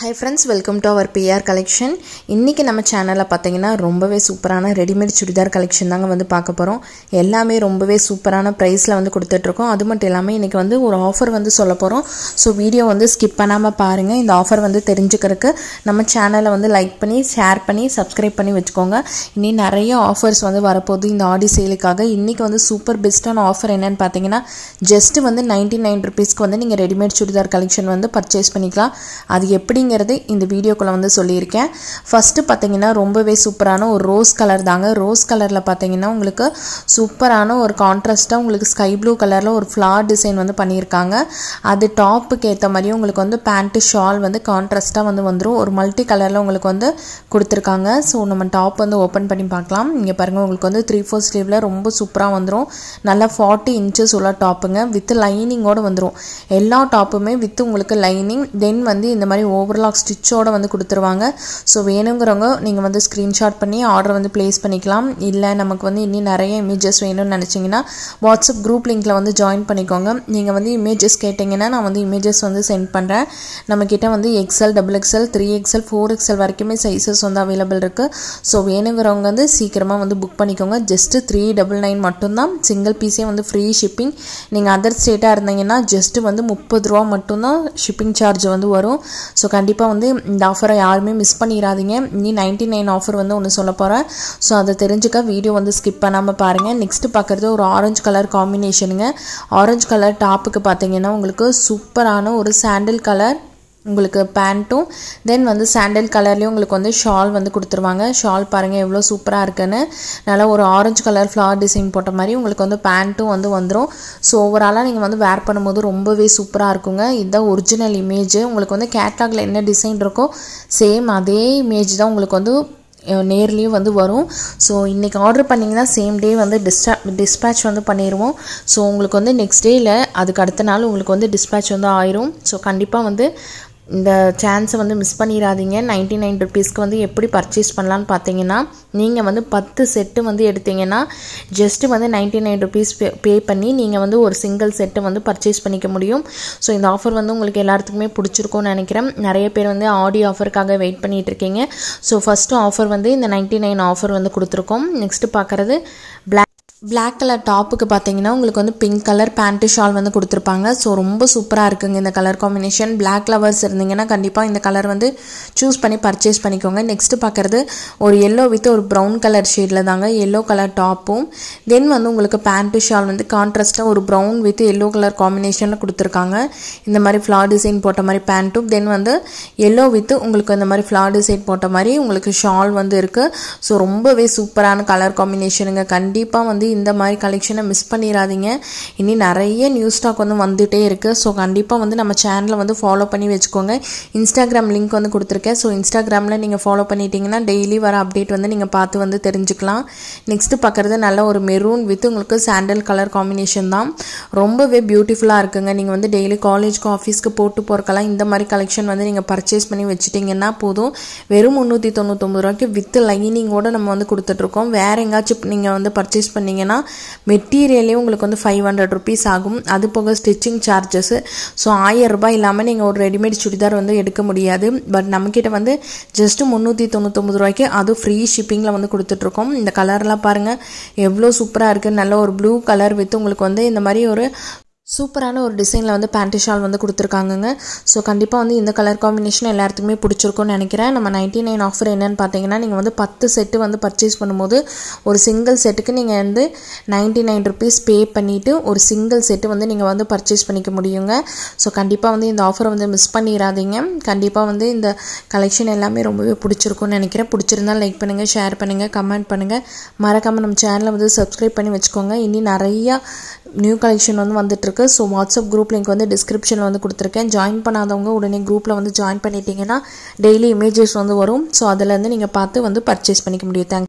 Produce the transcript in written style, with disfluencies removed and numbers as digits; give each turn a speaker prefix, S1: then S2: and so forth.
S1: Hi friends, welcome to our PR collection. இன்னைக்கு நம்ம சேனல்ல பாத்தீங்கன்னா ரொம்பவே சூப்பரான ரெடிமேட் சுடிதார் கலெக்ஷன் தாங்க வந்து பார்க்க போறோம். எல்லாமே ரொம்பவே சூப்பரான பிரைஸ்ல வந்து கொடுத்துட்டு இருக்கோம். அது மட்டும் இல்லாம இன்னைக்கு வந்து ஒரு ஆஃபர் வந்து சொல்ல போறோம். சோ வீடியோ வந்து ஸ்கிப் பண்ணாம பாருங்க. இந்த ஆஃபர் வந்து தெரிஞ்சுக்கிறதுக்கு நம்ம சேனலை வந்து லைக் பண்ணி ஷேர் பண்ணி சப்ஸ்கிரைப் பண்ணி வெச்சுக்கோங்க. இனி நிறைய ஆஃபர்ஸ் வந்து வரப்போகுது இந்த ஆடி சேலுக்காக. இன்னைக்கு வந்து சூப்பர் பெஸ்டான ஆஃபர் என்னன்னு பாத்தீங்கன்னா ஜஸ்ட் வந்து 99 ரூபீஸ்க்கு வந்து நீங்க ரெடிமேட் சுடிதார் கலெக்ஷன் வந்து பர்ச்சேஸ் பண்ணிக்கலாம். அது எப்படி இந்த வீடியோக்குள்ள வந்து சொல்லியிருக்கேன். ஃபர்ஸ்ட் பாத்தீங்கன்னா ரொம்பவே சூப்பரான ஒரு ரோஸ் கலர் தாங்க. ரோஸ் கலர்ல பாத்தீங்கன்னா உங்களுக்கு சூப்பரான ஒரு கான்ட்ராஸ்டா உங்களுக்கு ஸ்கை ப்ளூ கலர்ல ஒரு ஃப்ளவர் டிசைன் வந்து பண்ணியிருக்காங்க. அது டாப்புக்கு ஏற்ற மாதிரி உங்களுக்கு வந்து பேண்ட் ஷால் வந்து கான்ட்ராஸ்டா வந்து வந்துரும். ஒரு மல்டி கலர்ல உங்களுக்கு வந்து கொடுத்துருக்காங்க. ஸோ நம்ம டாப் வந்து ஓப்பன் பண்ணி பார்க்கலாம். இங்க பாருங்க உங்களுக்கு வந்து 3/4 ஸ்லீவ்ல ரொம்ப சூப்பரா வந்துரும். நல்லா 40 இன்ச்சஸ் உள்ள டாப்புங்க வித் லைனிங்கோட வந்துரும். எல்லா டாப்புமே வித் உங்களுக்கு லைனிங் தென் வந்து இந்த மாதிரி ஓவர்லாக் ஸ்டிச்சோட வந்து கொடுத்துருவாங்க. ஸோ வேணுங்கிறவங்க நீங்கள் வந்து ஸ்க்ரீன்ஷாட் பண்ணி ஆர்டர் வந்து பிளேஸ் பண்ணிக்கலாம். இல்லை நமக்கு வந்து இன்னும் நிறைய இமேஜஸ் வேணும்னு நினச்சிங்கன்னா வாட்ஸ்அப் குரூப் லிங்க்ல வந்து ஜாயின் பண்ணிக்கோங்க. நீங்கள் வந்து இமேஜஸ் கேட்டிங்கன்னா நான் வந்து இமேஜஸ் வந்து சென்ட் பண்ணுறேன். நம்மக்கிட்ட வந்து XL, XXL, 3XL, 4XL வரைக்குமே சைஸஸ் வந்து அவைலபிள் இருக்குது. ஸோ வேணுங்கிறவங்க வந்து சீக்கிரமாக வந்து புக் பண்ணிக்கோங்க. ஜஸ்ட் 399 மட்டும்தான். சிங்கிள் பீஸே வந்து ஃப்ரீ ஷிப்பிங். நீங்கள் அதர் ஸ்டேட்டாக இருந்தீங்கன்னா ஜஸ்ட் வந்து 30 ரூபா மட்டும்தான் ஷிப்பிங் சார்ஜ் வந்து வரும். ஸோ கண்டிப்பாக வந்து இந்த ஆஃபரை யாருமே மிஸ் பண்ணிடாதீங்க. இனி 99 ஆஃபர் வந்து ஒன்று சொல்ல போகிறேன். ஸோ அதை தெரிஞ்சுக்க வீடியோ வந்து ஸ்கிப் பண்ணாமல் பாருங்கள். நெக்ஸ்ட் பார்க்குறது ஒரு ஆரஞ்சு கலர் காம்பினேஷனுங்க. ஆரஞ்சு கலர் டாப்புக்கு பார்த்தீங்கன்னா உங்களுக்கு சூப்பரான ஒரு சாண்டில் கலர் உங்களுக்கு பேண்ட்டும் தென் வந்து சாண்டல் கலர்லேயும் உங்களுக்கு வந்து ஷால் வந்து கொடுத்துருவாங்க. ஷால் பாருங்கள் எவ்வளோ சூப்பராக இருக்குன்னு. நல்லா ஒரு ஆரஞ்சு கலர் ஃப்ளவர் டிசைன் போட்ட மாதிரி உங்களுக்கு வந்து பேண்ட்டும் வந்து வந்துடும். ஸோ ஓவராலாக நீங்கள் வந்து வேர் பண்ணும்போது ரொம்பவே சூப்பராக இருக்குங்க. இதுதான் ஒரிஜினல் இமேஜ். உங்களுக்கு வந்து கேட்லாகில் என்ன டிசைன் இருக்கோ சேம் அதே இமேஜ் தான் உங்களுக்கு வந்து நேர்லேயும் வந்து வரும். ஸோ இன்றைக்கி ஆர்டர் பண்ணிங்கன்னா சேம் டே வந்து டிஸ்பேட்ச் வந்து பண்ணிடுவோம். ஸோ உங்களுக்கு வந்து நெக்ஸ்ட் டேயில் அதுக்கு அடுத்த நாள் உங்களுக்கு வந்து டிஸ்பேட்ச் வந்து ஆயிரும். ஸோ கண்டிப்பாக வந்து இந்த சான்ஸை வந்து மிஸ் பண்ணிடாதீங்க. 99 ரூபீஸ்க்கு வந்து எப்படி பர்ச்சேஸ் பண்ணலான்னு பார்த்தீங்கன்னா நீங்கள் வந்து 10 செட்டு வந்து எடுத்தீங்கன்னா ஜஸ்ட்டு வந்து 99 ரூபீஸ் பே பண்ணி நீங்கள் வந்து ஒரு சிங்கிள் செட்டு வந்து பர்ச்சேஸ் பண்ணிக்க முடியும். ஸோ இந்த ஆஃபர் வந்து உங்களுக்கு எல்லாத்துக்குமே பிடிச்சிருக்கும்னு நினைக்கிறேன். நிறைய பேர் வந்து ஆடி ஆஃபருக்காக வெயிட் பண்ணிகிட்டு இருக்கீங்க. ஸோ ஃபஸ்ட்டு ஆஃபர் வந்து இந்த 99 ஆஃபர் வந்து கொடுத்துருக்கோம். நெக்ஸ்ட்டு பார்க்குறது பிளாக் கலர் டாப்புக்கு பார்த்தீங்கன்னா உங்களுக்கு வந்து பிங்க் கலர் பேண்ட்டு ஷால் வந்து கொடுத்துருப்பாங்க. ஸோ ரொம்ப சூப்பராக இருக்குங்க இந்த கலர் காம்பினேஷன். பிளாக் லவர்ஸ் இருந்தீங்கன்னா கண்டிப்பாக இந்த கலர் வந்து சூஸ் பண்ணி பர்ச்சேஸ் பண்ணிக்கோங்க. நெக்ஸ்ட்டு பார்க்குறது ஒரு எல்லோ வித் ஒரு ப்ரௌன் கலர் ஷேடில் தாங்க. எல்லோ கலர் டாப்பும் தென் வந்து உங்களுக்கு பேண்ட்டு ஷால் வந்து கான்ட்ராஸ்ட்டாக ஒரு ப்ரௌன் வித் எல்லோ கலர் காம்பினேஷனில் கொடுத்துருக்காங்க. இந்த மாதிரி ஃப்ளார் டிசைன் போட்ட மாதிரி பேண்ட்டும் தென் வந்து எல்லோ வித் உங்களுக்கு இந்த மாதிரி ஃப்ளார் டிசைன் போட்ட மாதிரி உங்களுக்கு ஷால் வந்து இருக்குது. ஸோ ரொம்பவே சூப்பரான கலர் காம்பினேஷனுங்க. கண்டிப்பாக வந்து இந்த மாதிரி கலெக்ஷனை மிஸ் பண்ணிடாதீங்க. இனி நிறைய நியூ ஸ்டாக் வந்து வந்துகிட்டே இருக்குது. ஸோ கண்டிப்பாக வந்து நம்ம சேனலை வந்து ஃபாலோ பண்ணி வச்சுக்கோங்க. இன்ஸ்டாகிராம் லிங்க் வந்து கொடுத்துருக்கேன். ஸோ இன்ஸ்டாகிராமில் நீங்கள் ஃபாலோ பண்ணிட்டீங்கன்னா டெய்லி வர அப்டேட் வந்து நீங்கள் பார்த்து வந்து தெரிஞ்சுக்கலாம். நெக்ஸ்ட்டு பார்க்குறது நல்ல ஒரு மெரூன் வித் உங்களுக்கு சாண்டல் கலர் காம்பினேஷன் தான். ரொம்பவே பியூட்டிஃபுல்லாக இருக்குங்க. நீங்கள் வந்து டெய்லி காலேஜ்க்கு ஆஃபீஸ்க்கு போட்டு போகிறக்கெல்லாம் இந்த மாதிரி கலெக்ஷன் வந்து நீங்கள் பர்ச்சேஸ் பண்ணி வச்சுட்டிங்கன்னா போதும். வெறும் 399 ரூபாய்க்கு வித் லைனிங்கோடு நம்ம வந்து கொடுத்துட்ருக்கோம். வேறு எங்காச்சும் நீங்கள் வந்து பர்ச்சேஸ் பண்ணிங்கன்னா மெட்டீரியலே உங்களுக்கு வந்து 500 ரூபீஸ் ஆகும். அது போக ஸ்டிச்சிங் சார்ஜஸ். ஸோ 1000 ரூபாய் இல்லாமல் நீங்கள் ஒரு ரெடிமேட் சுடிதார் வந்து எடுக்க முடியாது. பட் நம்மக்கிட்ட வந்து ஜஸ்ட் 399 ரூபாய்க்கு அது ஃப்ரீ ஷிப்பிங்கில் வந்து கொடுத்துட்ருக்கோம். இந்த கலர்லாம் பாருங்கள் எவ்வளோ சூப்பராக இருக்குது. நல்ல ஒரு ப்ளூ கலர் வித் உங்களுக்கு வந்து இந்த மாதிரி ஒரு சூப்பரான ஒரு டிசைனில் வந்து பேண்ட் ஷால் வந்து கொடுத்துருக்காங்கங்க. ஸோ கண்டிப்பாக வந்து இந்த கலர் காம்பினேஷன் எல்லாத்துக்குமே பிடிச்சிருக்கும்னு நினைக்கிறேன். நம்ம 99 ஆஃபர் என்னன்னு பார்த்தீங்கன்னா நீங்கள் வந்து 10 செட்டு வந்து பர்ச்சேஸ் பண்ணும்போது ஒரு சிங்கிள் செட்டுக்கு நீங்கள் வந்து 99 ரூபீஸ் பே பண்ணிவிட்டு ஒரு சிங்கிள் செட்டு வந்து நீங்கள் வந்து பர்ச்சேஸ் பண்ணிக்க முடியுங்க. ஸோ கண்டிப்பாக வந்து இந்த ஆஃபரை வந்து மிஸ் பண்ணிடாதீங்க. கண்டிப்பாக வந்து இந்த கலெக்ஷன் எல்லாமே ரொம்பவே பிடிச்சிருக்கும்னு நினைக்கிறேன். பிடிச்சிருந்தால் லைக் பண்ணுங்கள், ஷேர் பண்ணுங்கள், கமெண்ட் பண்ணுங்கள். மறக்காமல் நம்ம சேனலை வந்து சப்ஸ்கிரைப் பண்ணி வச்சுக்கோங்க. இனி நிறையா நியூ கலெக்ஷன் வந்து வந்துட்டு இருக்கு. ஸோ வாட்ஸ்அப் குரூப் லிங்க் வந்து டிஸ்கிரிப்ஷனில் வந்து கொடுத்துருக்கேன். ஜாயின் பண்ணாதவங்க உடனே குரூப்பில் வந்து ஜாயின் பண்ணிட்டீங்கன்னா டெய்லி இமேஜஸ் வந்து வரும். ஸோ அதிலேருந்து நீங்கள் பார்த்து வந்து பர்ச்சேஸ் பண்ணிக்க முடியும். தேங்க்ஸ்.